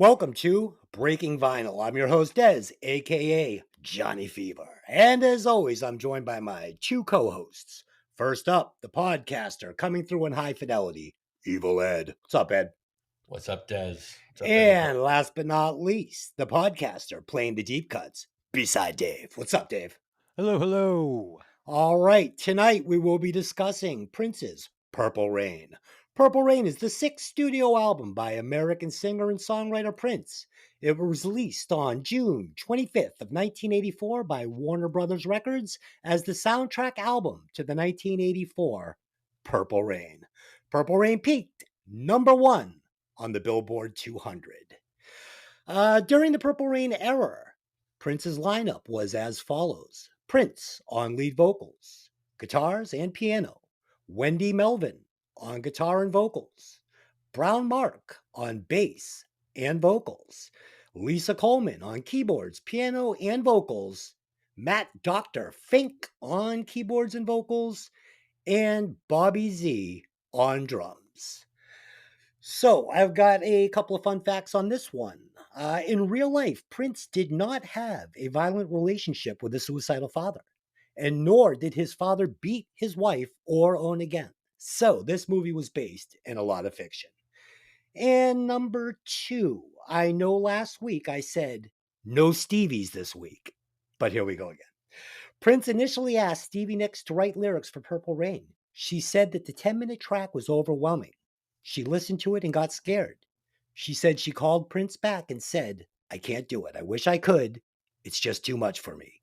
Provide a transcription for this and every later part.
Welcome to Breaking Vinyl. I'm your host, Des, aka Johnny Fever. And as always, I'm joined by my two co hosts. First up, the podcaster coming through in high fidelity, Evil Ed. What's up, Ed? What's up, Des? What's up, everybody? And last but not least, the podcaster playing the deep cuts, B-Side Dave. What's up, Dave? Hello, hello. All right, tonight we will be discussing Prince's Purple Rain. Purple Rain is the sixth studio album by American singer and songwriter Prince. It was released on June 25th of 1984 by Warner Brothers Records as the soundtrack album to the 1984 Purple Rain. Purple Rain peaked number one on the Billboard 200. During the Purple Rain era, Prince's lineup was as follows: Prince on lead vocals, guitars, and piano, Wendy Melvin on guitar and vocals, Brown Mark on bass and vocals, Lisa Coleman on keyboards, piano, and vocals, Matt Dr. Fink on keyboards and vocals, and Bobby Z on drums. So, I've got a couple of fun facts on this one. In real life, Prince did not have a violent relationship with a suicidal father, and nor did his father beat his wife or own again. So, this movie was based in a lot of fiction. And number two, I know last week I said no Stevies this week, but here we go again. Prince initially asked Stevie Nicks to write lyrics for Purple Rain. She said that the 10-minute track was overwhelming. She listened to it and got scared. She said she called Prince back and said, "I can't do it. I wish I could. It's just too much for me."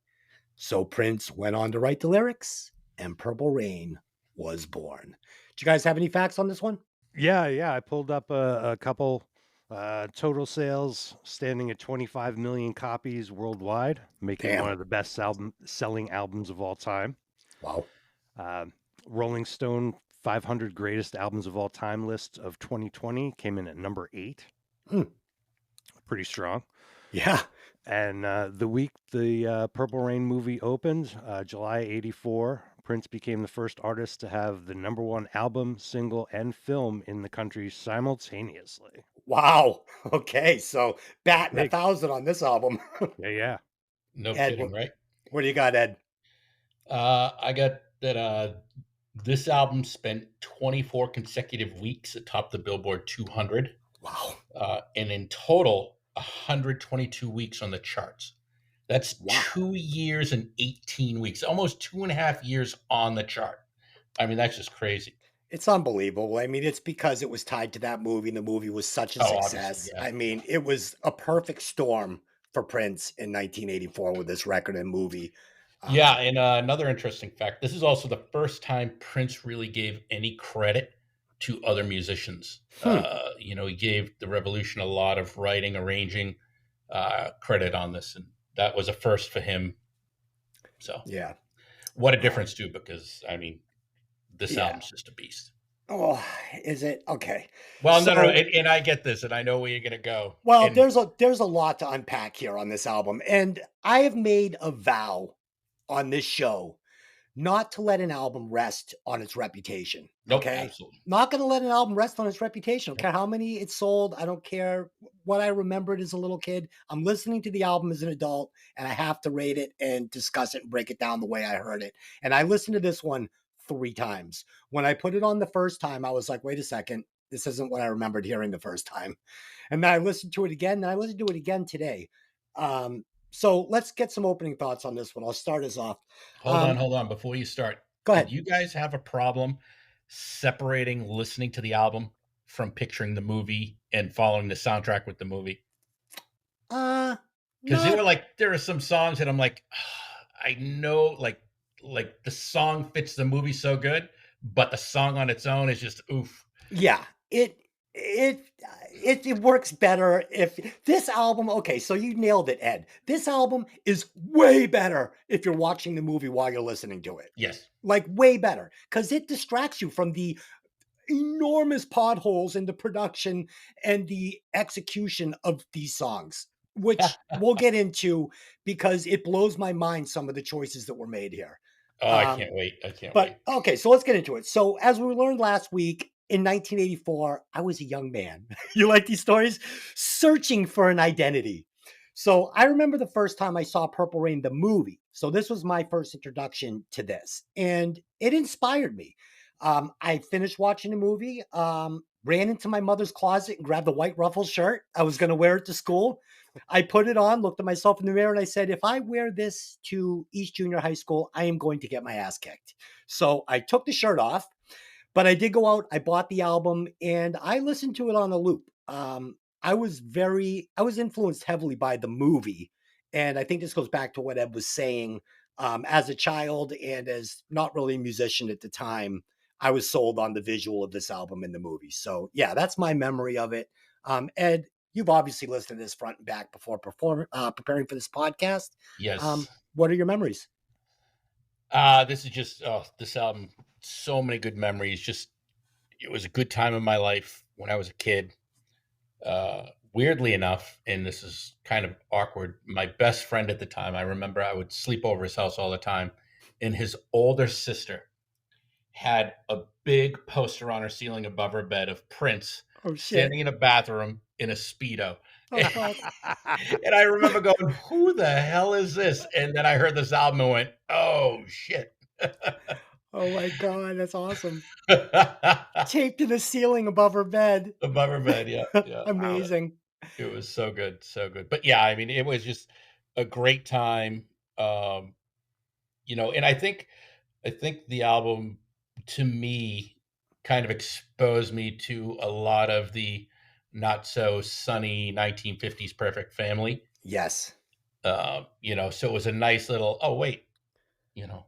So Prince went on to write the lyrics, and Purple Rain was born. Do you guys have any facts on this one? Yeah. I pulled up a couple. Total sales standing at 25 million copies worldwide, making it one Damn. of the best selling albums of all time. Wow. Uh, Rolling Stone 500 greatest albums of all time list of 2020 came in at number 8. Hmm. Pretty strong. Yeah. And the week the Purple Rain movie opened, July '84, Prince became the first artist to have the number one album, single, and film in the country simultaneously. Wow. Okay. So batting a Big. thousand on this album. Yeah. No Ed, kidding, right? what do you got, Ed? I got that this album spent 24 consecutive weeks atop the Billboard 200, Wow. and in total, 122 weeks on the charts. That's Wow. 2 years and 18 weeks, almost 2.5 years on the chart. I mean, that's just crazy. It's unbelievable. I mean, it's because it was tied to that movie, and the movie was such a Oh, obviously, success. yeah. I mean, it was a perfect storm for Prince in 1984 with this record and movie. Yeah, and another interesting fact, this is also the first time Prince really gave any credit to other musicians. Hmm. He gave The Revolution a lot of writing, arranging credit on this, and that was a first for him. So, Yeah. what a difference, too, because, I mean, this Yeah. album's just a beast. Oh, is it? Okay. Well, So, no, and I get this, and I know where you're going to go. well, And there's a lot to unpack here on this album, and I have made a vow on this show not to let an album rest on its reputation. nope, Okay. absolutely. Not going to let an album rest on its reputation. I don't care how many it sold. I don't care what I remembered as a little kid. I'm listening to the album as an adult, and I have to rate it and discuss it and break it down the way I heard it. And I listened to this one 3 times. When I put it on the first time, I was like, wait a second. This isn't what I remembered hearing the first time. And then I listened to it again, and I listened to it again today. So let's get some opening thoughts on this one. I'll start us off. Hold on. Before you start, Go did ahead. you guys have a problem separating listening to the album from picturing the movie and following the soundtrack with the movie? Because Not there are some songs that I'm like, I know, like the song fits the movie so good, but the song on its own is just oof. Yeah, it works better if this album. Okay, so you nailed it, Ed. This album is way better if you're watching the movie while you're listening to it. Yes. Like way better because it distracts you from the enormous potholes in the production and the execution of these songs, which we'll get into because it blows my mind some of the choices that were made here. Oh, I can't wait. I can't But wait. okay, so let's get into it. So as we learned last week, in 1984, I was a young man. You like these stories? Searching for an identity. So I remember the first time I saw Purple Rain, the movie. So this was my first introduction to this, and it inspired me. I finished watching the movie, ran into my mother's closet and grabbed the white ruffle shirt. I was going to wear it to school. I put it on, looked at myself in the mirror, and I said, if I wear this to East Junior High School, I am going to get my ass kicked. So I took the shirt off, but I did go out, I bought the album, and I listened to it on a loop. I was influenced heavily by the movie. And I think this goes back to what Ed was saying. As a child and as not really a musician at the time, I was sold on the visual of this album in the movie. So yeah, that's my memory of it. Ed, you've obviously listened to this front and back before preparing for this podcast. Yes. What are your memories? This is just this album. So many good memories. Just it was a good time in my life when I was a kid. Weirdly enough, and this is kind of awkward, my best friend at the time, I remember I would sleep over his house all the time, and his older sister had a big poster on her ceiling above her bed of Prince Oh shit! standing in a bathroom in a Speedo. Oh fuck! And I remember going, who the hell is this? And then I heard this album and went, oh shit. Oh my god, that's awesome! Above Taped to the ceiling above her bed. her bed, yeah, yeah. Amazing. It was so good, so good. But yeah, I mean, it was just a great time. Um, and I think the album to me kind of exposed me to a lot of the not so sunny 1950s perfect family. Yes. So it was a nice little, oh wait, you know,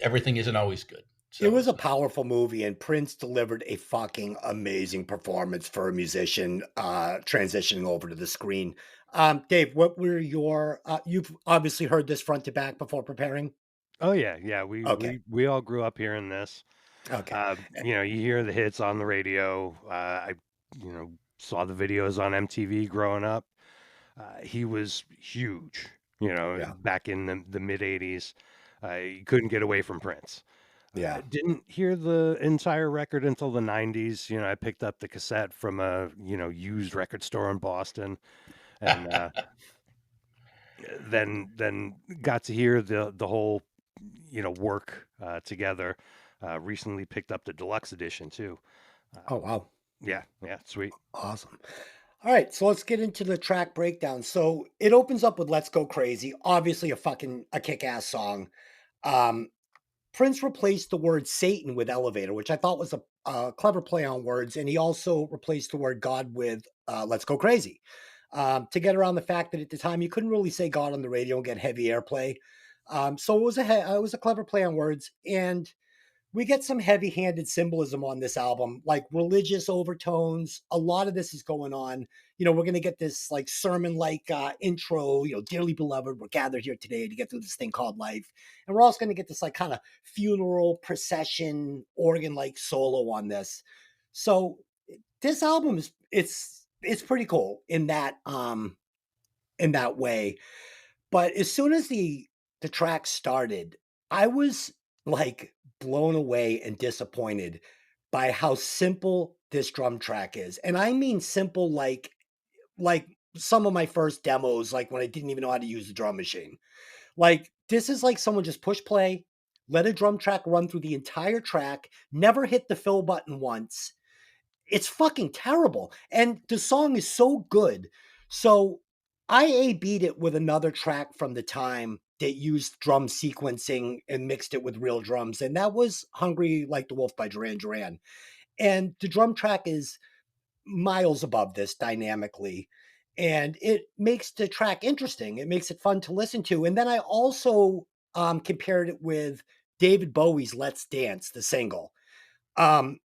everything isn't always good. It So was a so powerful movie, and Prince delivered a fucking amazing performance for a musician transitioning over to the screen. Dave, what were your? You've obviously heard this front to back before preparing. Oh yeah, yeah. We Okay, we we all grew up hearing this. okay, You hear the hits on the radio. I saw the videos on MTV growing up. He was huge. yeah, Back in the mid '80s, you couldn't get away from Prince. yeah. Didn't hear the entire record until the '90s. I picked up the cassette from a used record store in Boston, and then got to hear the whole work together. Recently picked up the deluxe edition too. Oh Um, wow, yeah, yeah, sweet. awesome. All right, so let's get into the track breakdown. So it opens up with "Let's Go Crazy," obviously a kick-ass song. Um, Prince replaced the word Satan with elevator, which I thought was a clever play on words. And he also replaced the word God with let's go crazy to get around the fact that at the time you couldn't really say God on the radio and get heavy airplay. So it was a clever play on words. And we get some heavy-handed symbolism on this album, like religious overtones. A lot of this is going on. We're going to get this like sermon-like intro. Dearly beloved, we're gathered here today to get through this thing called life, and we're also going to get this like kind of funeral procession organ-like solo on this. So this album is it's pretty cool in that way. But as soon as the track started, I was like blown away and disappointed by how simple this drum track is. And I mean simple like some of my first demos, like when I didn't even know how to use the drum machine. Like this is like someone just push play, let a drum track run through the entire track, never hit the fill button once. It's fucking terrible. And the song is so good. So I A B'd it with another track from the time that used drum sequencing and mixed it with real drums. And that was Hungry Like the Wolf by Duran Duran. And the drum track is miles above this dynamically. And it makes the track interesting. It makes it fun to listen to. And then I also compared it with David Bowie's Let's Dance, the single. Um,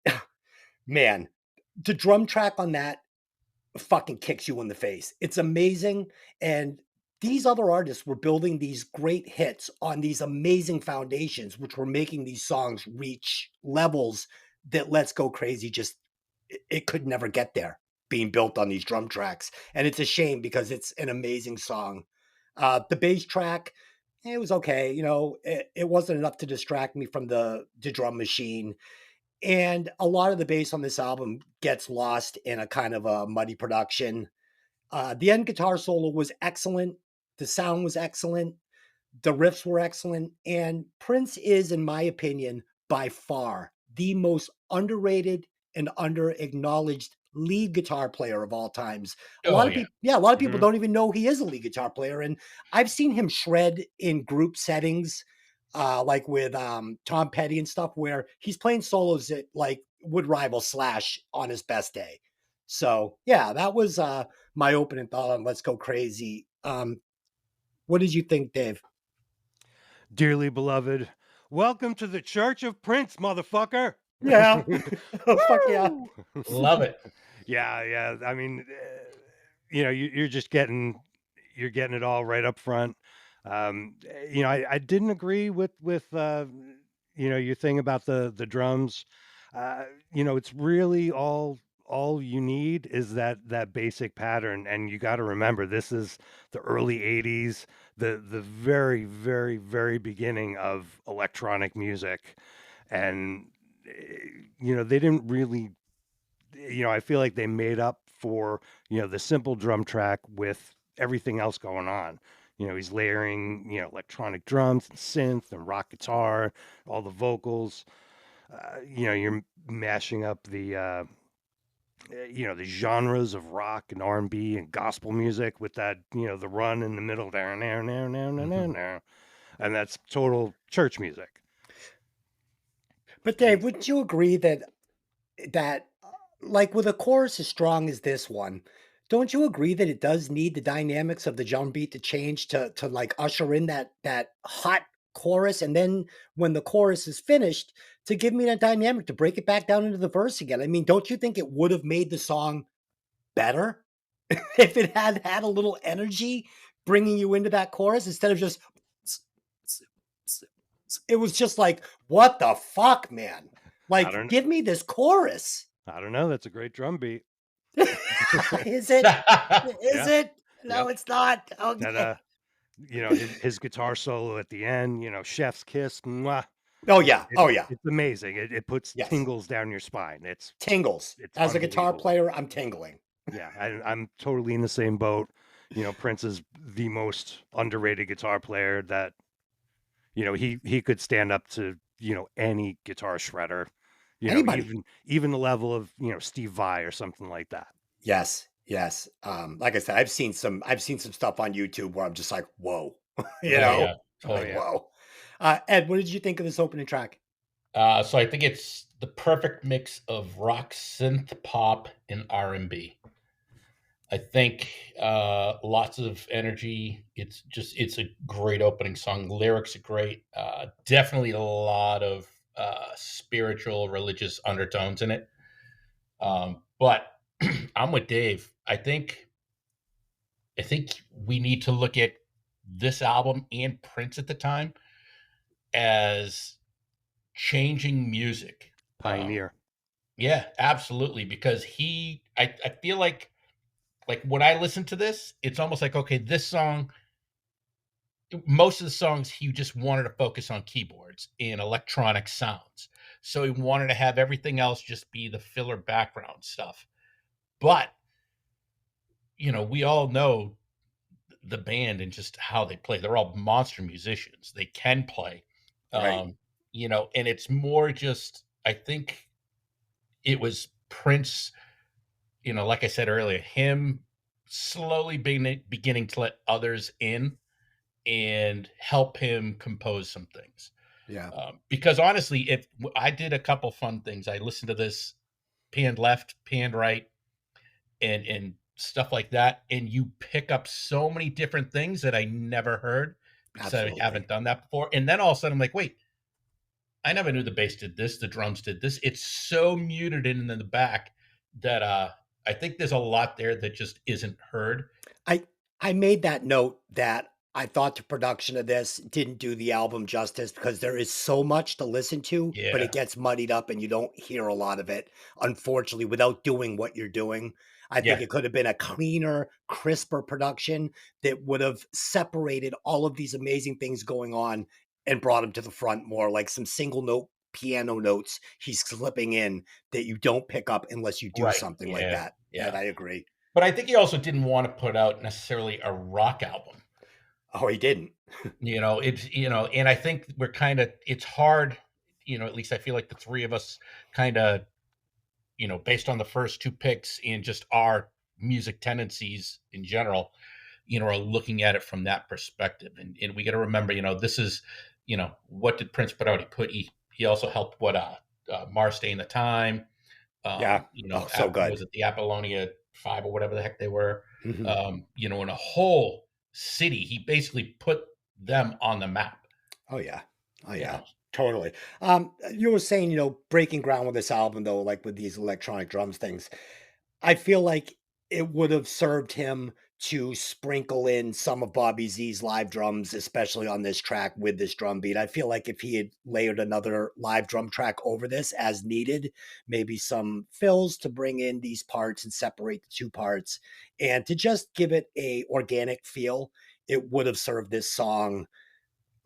man, the drum track on that fucking kicks you in the face. It's amazing. And these other artists were building these great hits on these amazing foundations, which were making these songs reach levels that Let's Go Crazy just, it could never get there being built on these drum tracks. And it's a shame because it's an amazing song. The bass track, it was okay. It wasn't enough to distract me from the drum machine. And a lot of the bass on this album gets lost in a kind of a muddy production. The end guitar solo was excellent. The sound was excellent. The riffs were excellent. And Prince is, in my opinion, by far the most underrated and under acknowledged lead guitar player of all times. A lot Oh of yeah. people, yeah, a lot of people Mhm. don't even know he is a lead guitar player. And I've seen him shred in group settings, like with Tom Petty and stuff, where he's playing solos that like would rival Slash on his best day. So yeah, that was my opening thought on Let's Go Crazy. What did you think, Dave? Dearly beloved, welcome to the Church of Prince, motherfucker. Yeah. Oh, fuck yeah. Woo! Love it. Yeah, yeah. I mean, you're just you're getting it all right up front. I didn't agree with your thing about the drums. It's really all you need is that basic pattern, and you got to remember this is the early '80s, the very very very beginning of electronic music, and they didn't really I feel like they made up for, the simple drum track with everything else going on. He's layering, electronic drums and synth and rock guitar, all the vocals. You're mashing up the genres of rock and R&B and gospel music with that, the run in the middle there, and that's total church music. But Dave, wouldn't you agree that like with a chorus as strong as this one, don't you agree that it does need the dynamics of the drum beat to change to like usher in that hot chorus, and then when the chorus is finished, to give me that dynamic to break it back down into the verse again? I mean, don't you think it would have made the song better if it had had a little energy bringing you into that chorus instead of just it was just like, what the fuck, man? I Like, don't give me this chorus. I don't know. That's a great drum beat. Is it? Is Yeah. it? No, Yep. it's not. That Okay. his guitar solo at the end, chef's kiss, mwah. Oh yeah. Oh yeah. It's amazing. It puts Yes. tingles down your spine. Tingles. It's As a guitar unbelievable. player, I'm tingling. Yeah, I'm totally in the same boat. Prince is the most underrated guitar player that, he could stand up to, any guitar shredder, Anybody. even the level of, Steve Vai or something like that. Yes. Yes. Like I said, I've seen some stuff on YouTube where I'm just like, whoa. you Oh know? yeah. I'm Oh Totally. like, yeah. whoa. Ed, what did you think of this opening track? So I think it's the perfect mix of rock, synth pop, and R&B. I think lots of energy. It's a great opening song. Lyrics are great. Definitely a lot of spiritual, religious undertones in it. But I'm with Dave. I think we need to look at this album and Prince at the time as changing music. Pioneer. Yeah, absolutely. Because I feel like when I listen to this, it's almost like, okay, this song, most of the songs, he just wanted to focus on keyboards and electronic sounds. So he wanted to have everything else just be the filler background stuff. But, we all know the band and just how they play. They're all monster musicians. They can play. Right. And it's more just, I think it was Prince, like I said earlier, him slowly beginning to let others in and help him compose some things. Yeah. Because honestly, if I did a couple fun things, I listened to this panned left, panned right, and stuff like that, and you pick up so many different things that I never heard because I Absolutely. haven't done that before. And then all of a sudden, I'm like, wait, I never knew the bass did this, the drums did this. It's so muted in the back that I think there's a lot there that just isn't heard. I I made that note that I thought the production of this didn't do the album justice because there is so much to listen to, but it Yeah, gets muddied up and you don't hear a lot of it, unfortunately, without doing what you're doing. I think yeah, it could have been a cleaner, crisper production that would have separated all of these amazing things going on and brought them to the front more, like some single note piano notes he's slipping in that you don't pick up unless you do Right. something like Yeah. that. And Yeah. I agree. But I think he also didn't want to put out necessarily a rock album. Oh, he didn't. And I think we're kind of, it's hard, at least I feel like the three of us kind of, based on the first two picks and just our music tendencies in general, are looking at it from that perspective. And we got to remember, this is, what did Prince put out? He also helped Mars Stay in the Time. Yeah. Oh, so good. Was it the Apollonia 5 or whatever the heck they were? Mhm. In a whole city, he basically put them on the map. Oh yeah. Oh You yeah. know, Totally. You were saying, breaking ground with this album though, like with these electronic drums things. I feel like it would have served him to sprinkle in some of Bobby Z's live drums, especially on this track with this drum beat. I feel like if he had layered another live drum track over this as needed, maybe some fills to bring in these parts and separate the two parts, and to just give it a organic feel, it would have served this song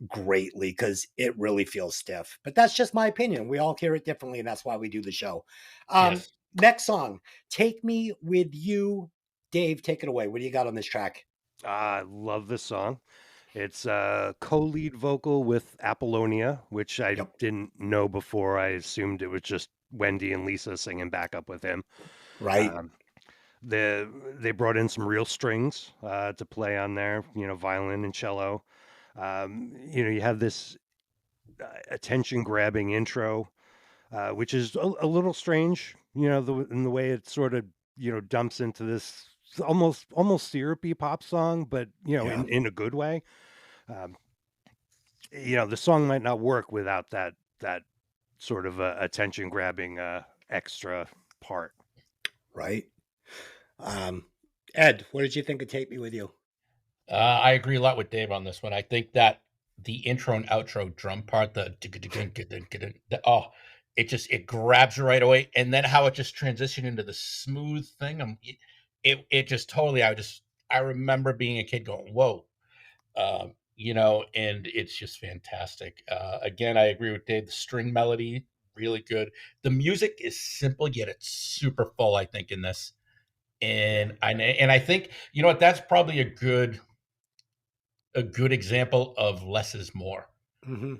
greatly because it really feels stiff. But that's just my opinion. We all hear it differently, and that's why we do the show. yes. Next song, Take Me With You. Dave, take it away. What do you got on this track? I love this song. It's a co-lead vocal with Apollonia, which I Yep. didn't know before. I assumed it was just Wendy and Lisa singing backup with him. Right. Um, they brought in some real strings to play on there, violin and cello. You have this attention-grabbing intro, which is a little strange, in the way it sort of, dumps into this almost syrupy pop song, but Yeah. in a good way. Um, the song might not work without that sort of attention grabbing extra part. Right. Um, Ed, what did you think of Take Me With You? I agree a lot with Dave on this one. I think that the intro and outro drum part, it grabs you right away, and then how it just transitioned into the smooth thing. It just totally. I remember being a kid going, "Whoa," and it's just fantastic. Again, I agree with Dave. The string melody really good. The music is simple yet it's super full. I think in this, and I think what, that's probably a good example of less is more. Mm-hmm.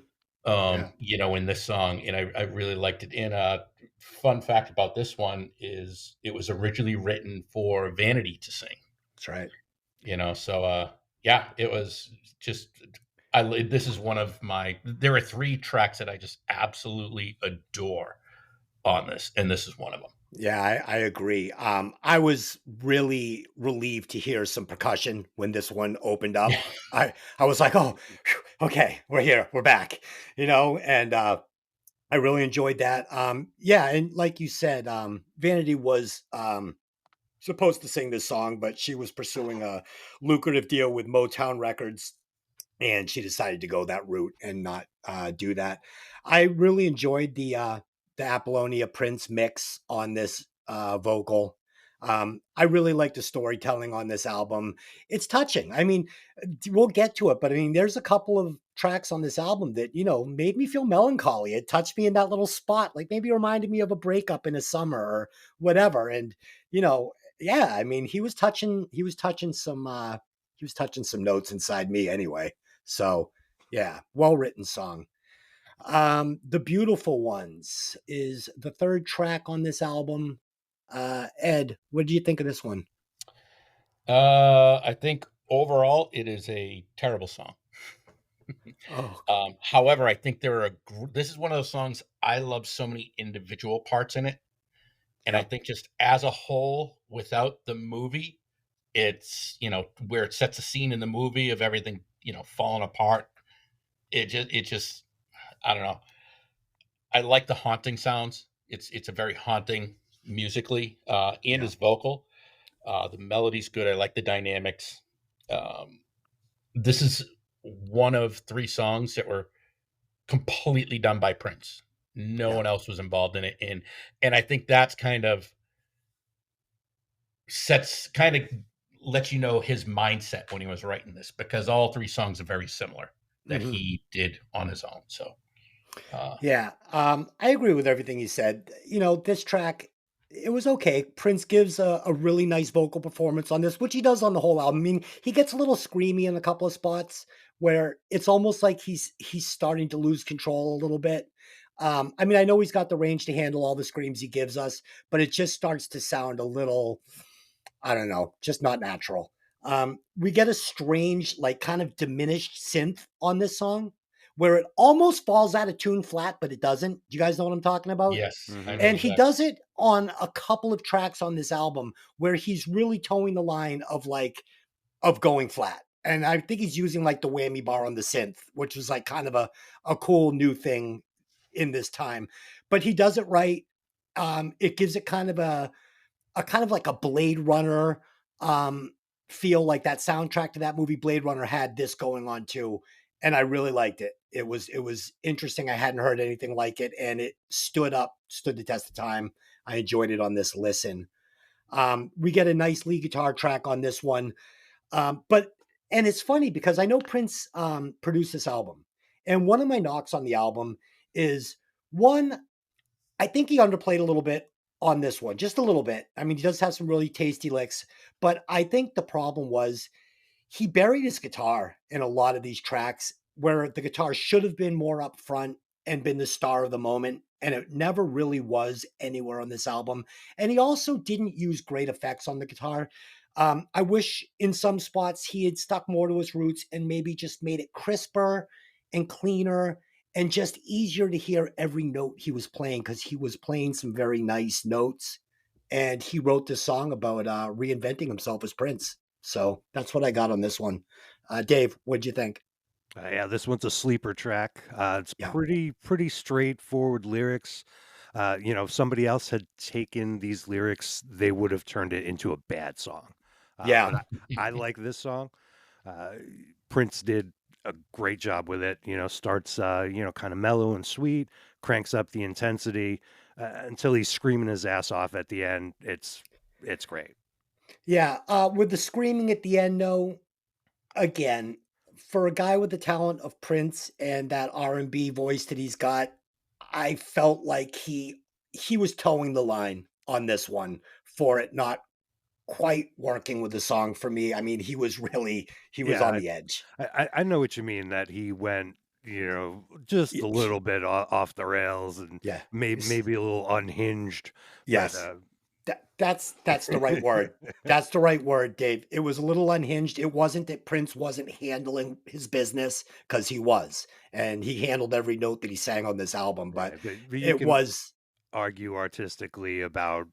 Yeah. In this song, and I really liked it. And fun fact about this one is it was originally written for Vanity to sing. That's right. So yeah, it was just this is one of my. There are three tracks that I just absolutely adore on this, and this is one of them. Yeah, I agree. I was really relieved to hear some percussion when this one opened up. I was like, oh, phew, okay, we're here, we're back, and I really enjoyed that. Yeah, and like you said, Vanity was supposed to sing this song, but she was pursuing a lucrative deal with Motown Records, and she decided to go that route and not do that. I really enjoyed the Apollonia Prince mix on this vocal. I really like the storytelling on this album. It's touching. I mean, we'll get to it, but I mean, there's a couple of tracks on this album that made me feel melancholy. It touched me in that little spot, like maybe reminded me of a breakup in a summer or whatever. And yeah, I mean, he was touching some notes inside me anyway. So yeah, well written song. The Beautiful Ones is the third track on this album. Ed, what do you think of this one? I think overall it is a terrible song. Oh, However, I think this is one of those songs I love so many individual parts in it. And I yep. think just as a whole, without the movie, it's, where it sets a scene in the movie of everything, falling apart. It just, I don't know. I like the haunting sounds. It's a very haunting musically, and Yeah. his vocal. The melody's good. I like the dynamics. Um, this is one of three songs that were completely done by Prince. No Yeah. one else was involved in it, and I think that's kind of lets you know his mindset when he was writing this, because all three songs are very similar that Mhm. he did on his own. So Yeah, I agree with everything you said. You know, this track, it was okay. Prince gives a really nice vocal performance on this, which he does on the whole album. I mean, he gets a little screamy in a couple of spots where it's almost like he's starting to lose control a little bit. I mean, I know he's got the range to handle all the screams he gives us, but it just starts to sound a little, I don't know, just not natural. We get a strange, like kind of diminished synth on this song where it almost falls out of tune flat, but it doesn't. Do you guys know what I'm talking about? Yes, I Mhm. know And he exactly. does it on a couple of tracks on this album where he's really towing the line of like of going flat. And I think he's using like the whammy bar on the synth, which was like kind of a cool new thing in this time. But he does it right. It gives it kind of a kind of like a Blade Runner um, feel, like that soundtrack to that movie Blade Runner had this going on too, and I really liked it. It was interesting. I hadn't heard anything like it, and it stood the test of time. I enjoyed it on this listen. We get a nice lead guitar track on this one, but and it's funny because I know Prince produced this album, and one of my knocks on the album is one, I think he underplayed a little bit on this one, just a little bit. I mean, he does have some really tasty licks, but I think the problem was he buried his guitar in a lot of these tracks where the guitar should have been more up front and been the star of the moment. And it never really was anywhere on this album. And he also didn't use great effects on the guitar. I wish in some spots he had stuck more to his roots and maybe just made it crisper and cleaner and just easier to hear every note he was playing, because he was playing some very nice notes. And he wrote this song about reinventing himself as Prince. So that's what I got on this one. Dave, what'd you think? Yeah, this one's a sleeper track. It's Yeah. pretty straightforward lyrics. If somebody else had taken these lyrics, they would have turned it into a bad song. Yeah. But I like this song. Uh, Prince did a great job with it. Starts kind of mellow and sweet, cranks up the intensity until he's screaming his ass off at the end. It's great. Yeah. With the screaming at the end, though, again, for a guy with the talent of Prince and that R&B voice that he's got, I felt like he was towing the line on this one for it not quite working with the song for me. I mean, he was on Yeah, the edge. I know what you mean, that he went, just Y- a little bit off the rails and Yeah. maybe a little unhinged, but Yes. That's the right word. That's the right word, Dave. It was a little unhinged. It wasn't that Prince wasn't handling his business, because he was, and he handled every note that he sang on this album. But right, but you it can was, argue artistically about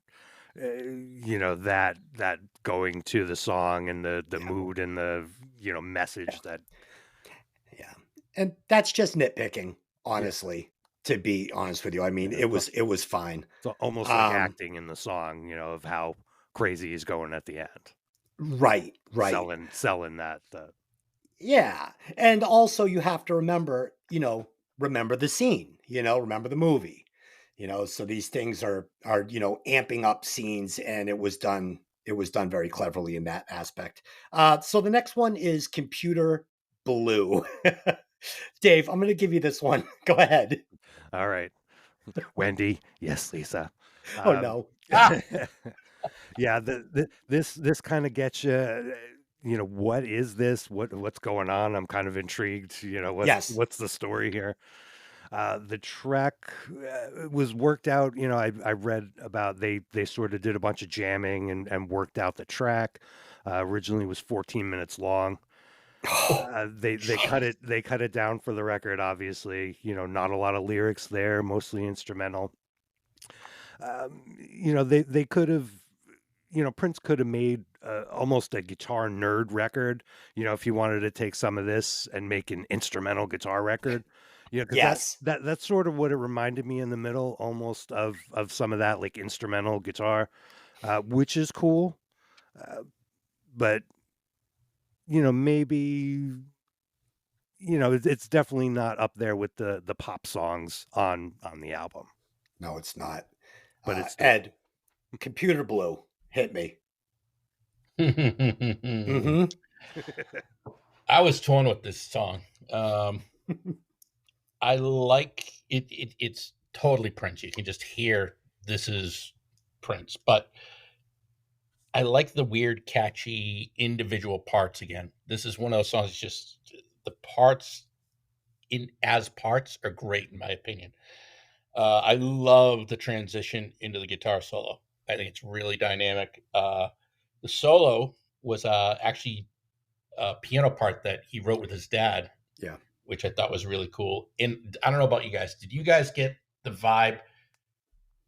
that going to the song and the yeah, mood and the yeah, message that yeah, and that's just nitpicking, yeah, honestly. To be honest with you, I mean, yeah, it was fine. it's almost like Um, acting in the song, of how crazy he's going at the end, right, right. selling that Yeah. And also you have to remember, remember the scene, remember the movie. So these things are, amping up scenes, and it was done very cleverly in that aspect. So the next one is Computer Blue. Dave, I'm going to give you this one. Go ahead. all right. Wendy, yes, Lisa. Oh Um, no. Ah, yeah, this kind of gets you. What is this? What's going on? I'm kind of intrigued. Yes. What's the story here? The track was worked out. I read about they sort of did a bunch of jamming and worked out the track. Originally was 14 minutes long. They cut it down for the record. Obviously, not a lot of lyrics there, mostly instrumental. They could have, Prince could have made almost a guitar nerd record, if he wanted to take some of this and make an instrumental guitar record. Because Yes. that's sort of what it reminded me in the middle, almost of some of that like instrumental guitar, which is cool. Uh, but maybe it's definitely not up there with the pop songs on the album, No, it's not. but it's still Ed, Computer Blue, hit me. I Hmm. was torn with this song. Um, I like it's totally Prince. You can just hear this is Prince. But I like the weird, catchy individual parts again. This is one of those songs. Just the parts in as parts are great in my opinion. I love the transition into the guitar solo. I think it's really dynamic. The solo was actually a piano part that he wrote with his dad, Yeah. which I thought was really cool. And I don't know about you guys. Did you guys get the vibe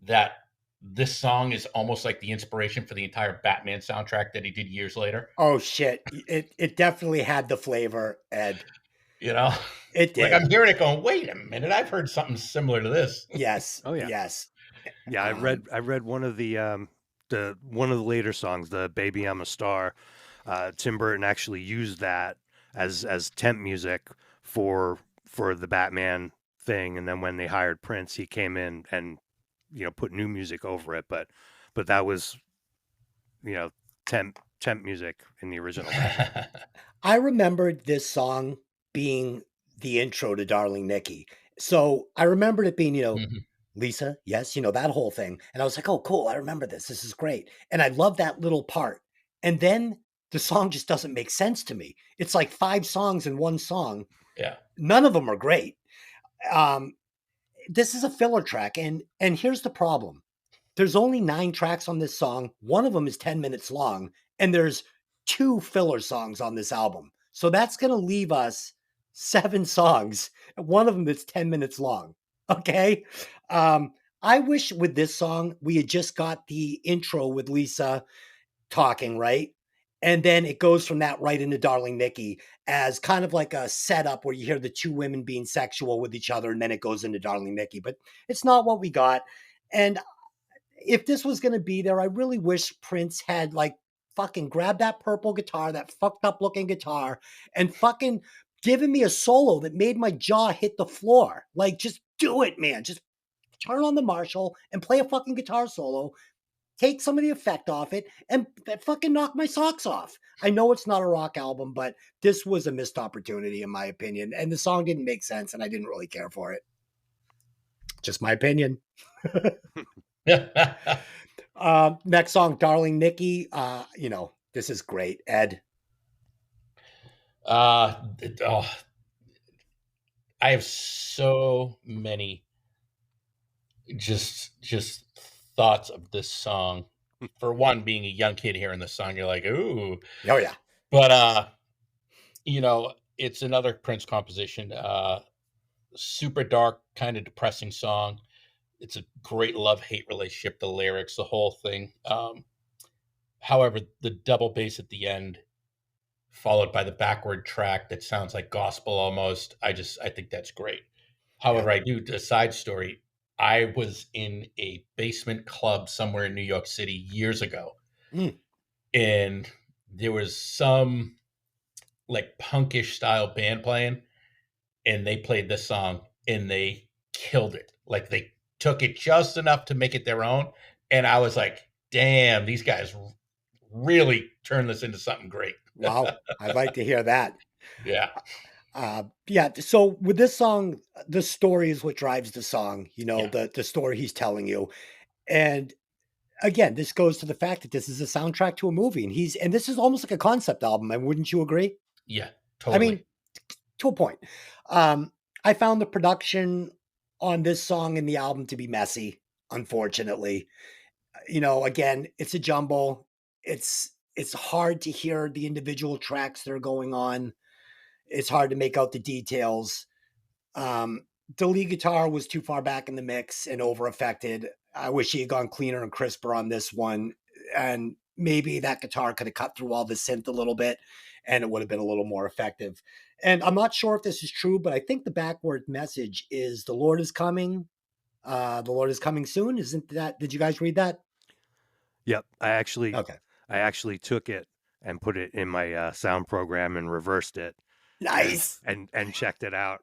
that this song is almost like the inspiration for the entire Batman soundtrack that he did years later? Oh shit. It definitely had the flavor, Ed. You know, It like did. I'm hearing it going, wait a minute, I've heard something similar to this. Yes. Oh yeah. Yes. Yeah, I read one of the one of the later songs, the "Baby I'm a Star." Tim Burton actually used that as temp music for the Batman thing, and then when they hired Prince, he came in and put new music over it. But that was temp music in the original. I remembered this song being the intro to Darling Nikki. So I remembered it being, Mhm. Lisa, yes, that whole thing. And I was like, oh, cool. I remember this. This is great. And I love that little part. And then the song just doesn't make sense to me. It's like 5 songs in one song. Yeah. None of them are great. This is a filler track. And here's the problem. There's only 9 tracks on this song. One of them is 10 minutes long. And there's 2 filler songs on this album. So that's going to leave us 7 songs. One of them that's 10 minutes long. Okay. I wish with this song, we had just got the intro with Lisa talking, right? And then it goes from that right into Darling Nikki as kind of like a setup where you hear the 2 women being sexual with each other, and then it goes into Darling Nikki. But it's not what we got. And if this was going to be there, I really wish Prince had like fucking grabbed that purple guitar, that fucked up looking guitar, and fucking given me a solo that made my jaw hit the floor. Like, just do it, man. Just turn on the Marshall and play a fucking guitar solo, take some of the effect off it, and fucking knock my socks off. I know it's not a rock album, but this was a missed opportunity, in my opinion. And the song didn't make sense, and I didn't really care for it. Just my opinion. Next song, Darling Nikki. This is great. Ed. I have so many just thoughts of this song. For one, being a young kid hearing this song, you're like, ooh. Oh yeah. But it's another Prince composition. Super dark, kind of depressing song. It's a great love-hate relationship, the lyrics, the whole thing. However, the double bass at the end, followed by the backward track that sounds like gospel almost. I think that's great. However, I do a side story. I was in a basement club somewhere in New York City years ago, and there was some like punkish style band playing, and they played this song and they killed it. Like they took it just enough to make it their own, and I was like, damn, these guys really turned this into something great. Wow. I'd like to hear that. Yeah. Yeah. So with this song, the story is what drives the song, the story he's telling you. And again, this goes to the fact that this is a soundtrack to a movie, and this is almost like a concept album. And wouldn't you agree? Yeah, totally. I mean, to a point. I found the production on this song and the album to be messy, unfortunately. Again, it's a jumble. It's hard to hear the individual tracks that are going on. It's hard to make out the details. The lead guitar was too far back in the mix and over affected. I wish he had gone cleaner and crisper on this one. And maybe that guitar could have cut through all the synth a little bit and it would have been a little more effective. And I'm not sure if this is true, but I think the backward message is the Lord is coming. The Lord is coming soon. Isn't that, did you guys read that? Yep. I actually took it and put it in my sound program and reversed it. Nice. And checked it out.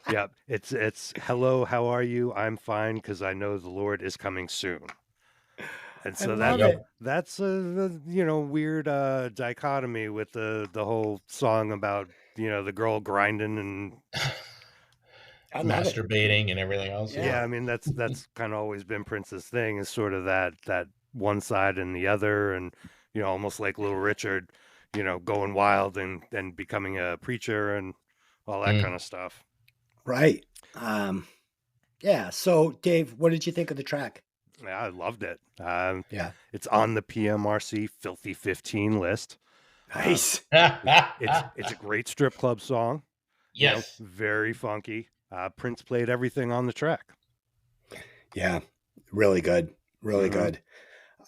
Yep. It's hello, how are you? I'm fine because I know the Lord is coming soon. And so that's a weird dichotomy with the whole song about the girl grinding I love it. masturbating and everything else. Yeah. Yeah, I mean that's kind of always been Prince's thing, is sort of that one side and the other, and almost like Little Richard, going wild and becoming a preacher and all that Mm. kind of stuff. Right. Yeah. So, Dave, what did you think of the track? Yeah, I loved it. Yeah. It's on the PMRC Filthy 15 list. Nice. It's a great strip club song. Yes. Very funky. Prince played everything on the track. Yeah. Really good. Really Mhm.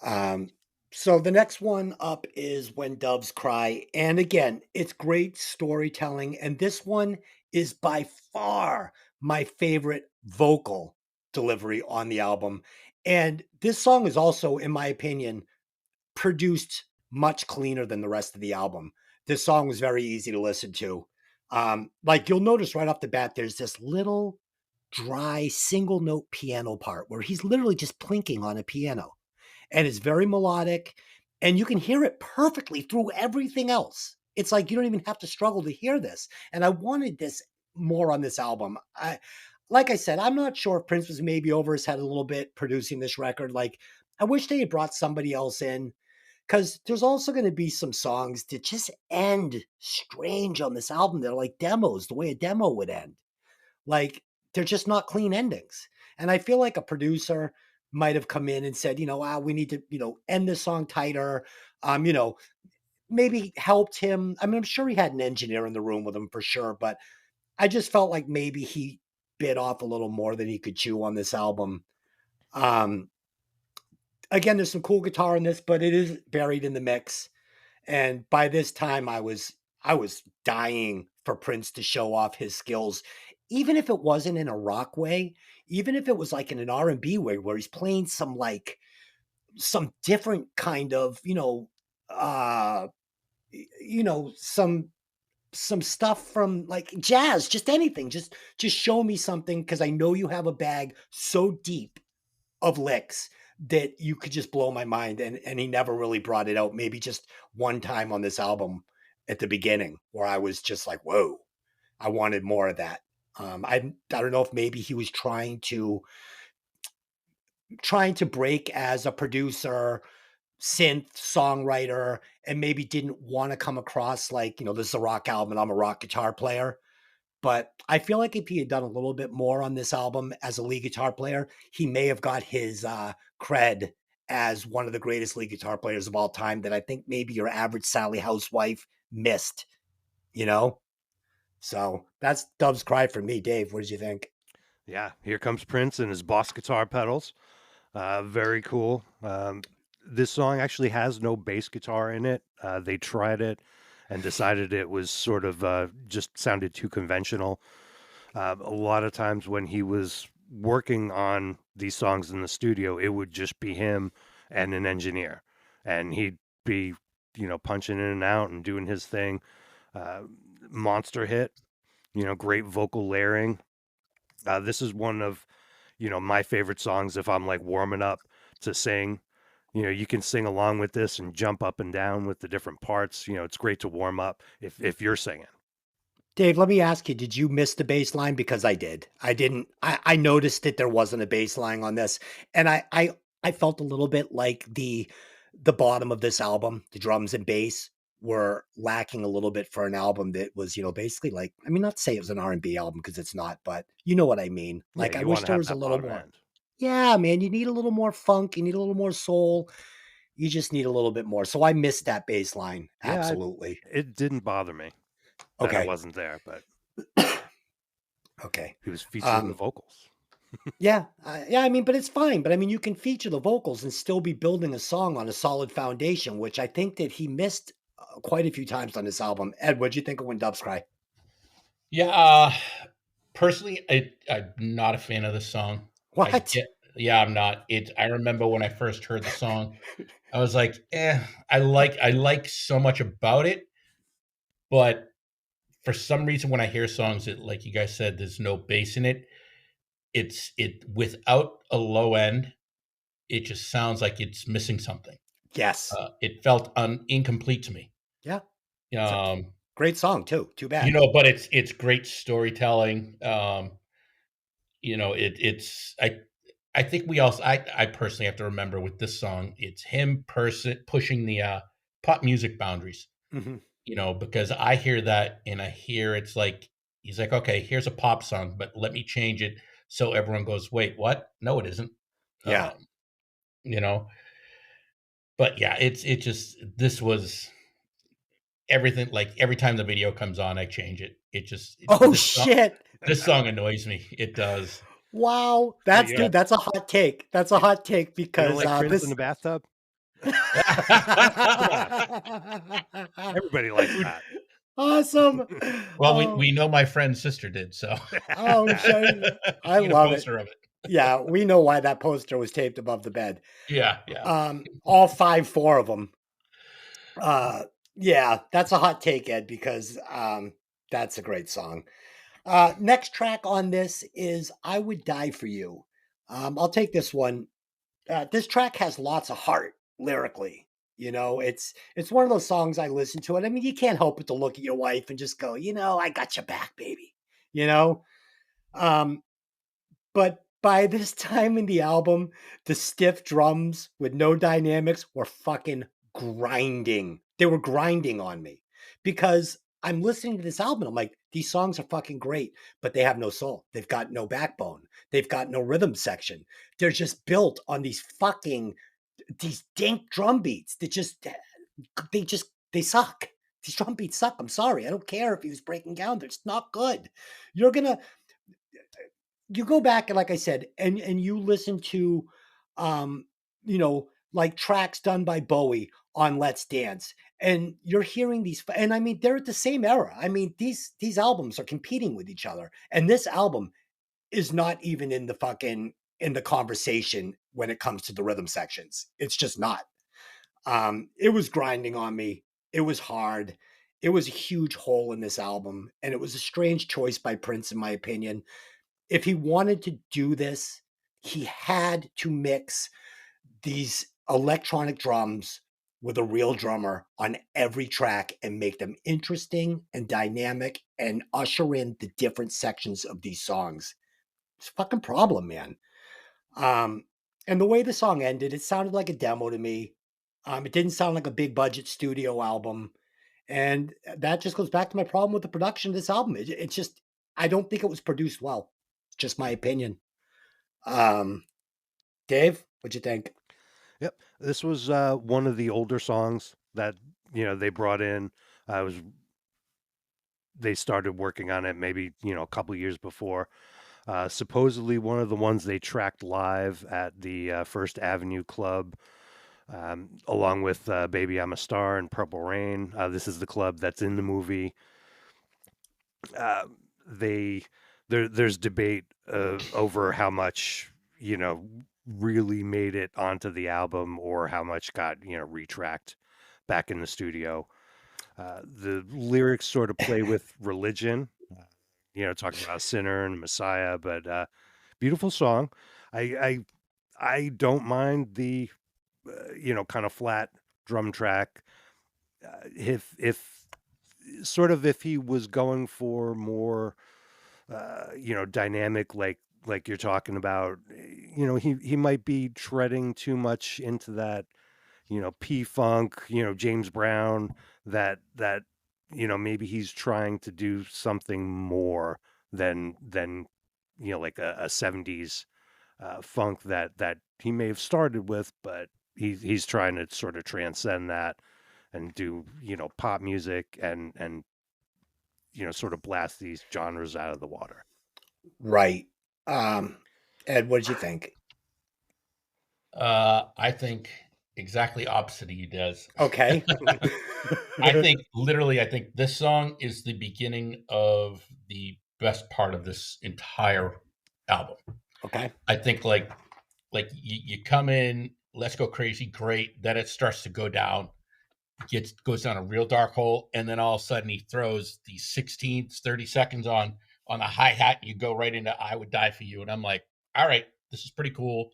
good. So the next one up is When Doves Cry. And again, it's great storytelling. And this one is by far my favorite vocal delivery on the album. And this song is also, in my opinion, produced much cleaner than the rest of the album. This song was very easy to listen to. Like you'll notice right off the bat, there's this little dry single note piano part where he's literally just plinking on a piano, and it's very melodic, and you can hear it perfectly through everything else. It's like you don't even have to struggle to hear this. And I wanted this more on this album. Like I said, I'm not sure if Prince was maybe over his head a little bit producing this record. Like I wish they had brought somebody else in, because there's also going to be some songs that just end strange on this album. They're like demos, the way a demo would end. Like they're just not clean endings. And I feel like a producer might have come in and said, we need to, end this song tighter. Um, you know, maybe helped him. I mean, I'm sure he had an engineer in the room with him for sure, but I just felt like maybe he bit off a little more than he could chew on this album. Um, Again, there's some cool guitar in this, but it is buried in the mix. And by this time, I was dying for Prince to show off his skills, even if it wasn't in a rock way, even if it was like in an R&B way where he's playing some different kind of, uh, some stuff from like jazz, just anything, just show me something, because I know you have a bag so deep of licks that you could just blow my mind. And he never really brought it out. Maybe just one time on this album at the beginning where I was just like, whoa, I wanted more of that. I don't know if maybe he was trying to break as a producer, synth songwriter, and maybe didn't want to come across like, this is a rock album and I'm a rock guitar player. But I feel like if he had done a little bit more on this album as a lead guitar player, he may have got his cred as one of the greatest lead guitar players of all time that I think maybe your average Sally housewife missed, you know? So that's Dove's Cry for me. Dave, what did you think? Yeah, here comes Prince and his Boss guitar pedals. Very cool. This song actually has no bass guitar in it. They tried it and decided it was sort of just sounded too conventional. A lot of times when he was working on these songs in the studio, it would just be him and an engineer, and he'd be, punching in and out and doing his thing. Uh, Monster hit, great vocal layering. This is one of, my favorite songs if I'm like warming up to sing. You can sing along with this and jump up and down with the different parts. It's great to warm up if you're singing. Dave, let me ask you, did you miss the bass line? Because I did. I didn't. I noticed that there wasn't a bass line on this. And I felt a little bit like the bottom of this album, the drums and bass were lacking a little bit for an album that was, basically like, I mean, not to say it was an R&B album because it's not, but you know what I mean. Yeah, Like I you wish want to there have was a that little bottom more. end. Yeah, man, you need a little more funk, you need a little more soul. You just need a little bit more. So I missed that bass line. Yeah, Absolutely. it didn't bother me that it Okay. wasn't there, but Okay. he was featuring the Um, vocals. Yeah, yeah. I mean, but it's fine. But I mean, you can feature the vocals and still be building a song on a solid foundation, which I think that he missed quite a few times on this album. Ed, what'd you think of When Doves Cry? Yeah, personally, I'm not a fan of this song. I What? get, yeah, I'm not. I remember when I first heard the song, I was like, I like so much about it, but for some reason, when I hear songs that, like you guys said, there's no bass in it, it without a low end, it just sounds like it's missing something. Yes. It felt incomplete to me. Yeah. It's a Um, great song too. Too bad. but it's great storytelling. it's I think we also I personally have to remember with this song, it's him pushing the pop music boundaries. Mhm. Because I hear that and I hear it's like he's like, okay, here's a pop song, but let me change it so everyone goes, wait, what? No, it isn't. Yeah. You know, but yeah, it just this was everything. Like every time the video comes on, I change it. Oh shit. This song annoys me. It does. Wow. Yeah. That's a hot take. That's a hot take You don't because like Prince in this the bathtub? Everybody likes that. Awesome. Well, Oh, we know my friend's sister did, so oh shit. I you get a love it. poster of it. Yeah, we know why that poster was taped above the bed. Yeah. All 4 of them. Yeah, that's a hot take, Ed, because that's a great song. Next track on this is I Would Die for You. I'll take this one. This track has lots of heart lyrically. It's one of those songs I listen to, and I mean, you can't help but to look at your wife and just go, I got your back, baby. You know, um, but by this time in the album, the stiff drums with no dynamics were fucking grinding. They were grinding on me because I'm listening to this album. I'm like, these songs are fucking great, but they have no soul. They've got no backbone. They've got no rhythm section. They're just built on these dank drum beats that they suck. These drum beats suck. I'm sorry. I don't care if he was breaking down. They're just not good. You go back and like I said, and you listen to like tracks done by Bowie on Let's Dance, and you're hearing these, and I mean they're at the same era. I mean, these albums are competing with each other, and this album is not even in the conversation when it comes to the rhythm sections. It's just not. It was grinding on me. It was hard. It was a huge hole in this album, and it was a strange choice by Prince, in my opinion. If he wanted to do this, he had to mix these electronic drums with a real drummer on every track and make them interesting and dynamic and usher in the different sections of these songs. It's a fucking problem, man. And the way the song ended, it sounded like a demo to me. It didn't sound like a big budget studio album. And that just goes back to my problem with the production of this album. It's just, I don't think it was produced well. It's just my opinion. Dave, what'd you think? Yep. This was one of the older songs that they brought in. They started working on it maybe a couple years before. Supposedly one of the ones they tracked live at the First Avenue Club, along with "Baby I'm a Star" and "Purple Rain." This is the club that's in the movie. There's debate over how much really made it onto the album or how much got retracked back in the studio. The lyrics sort of play with religion, talking about a sinner and a Messiah, but beautiful song. I don't mind the kind of flat drum track. If sort of if he was going for more dynamic, like you're talking about, he might be treading too much into that P-Funk, James Brown, that maybe he's trying to do something more than like a 70s funk that he may have started with, but he's trying to sort of transcend that and do pop music and sort of blast these genres out of the water. Right. Ed, what did you think? I think exactly opposite of you, Des. Okay. I think this song is the beginning of the best part of this entire album. Okay. I think like you come in, let's go crazy, great. Then it starts to go down, goes down a real dark hole, and then all of a sudden he throws these 16s, 30 seconds on a hi-hat, and you go right into I Would Die for You. And I'm like, all right, this is pretty cool.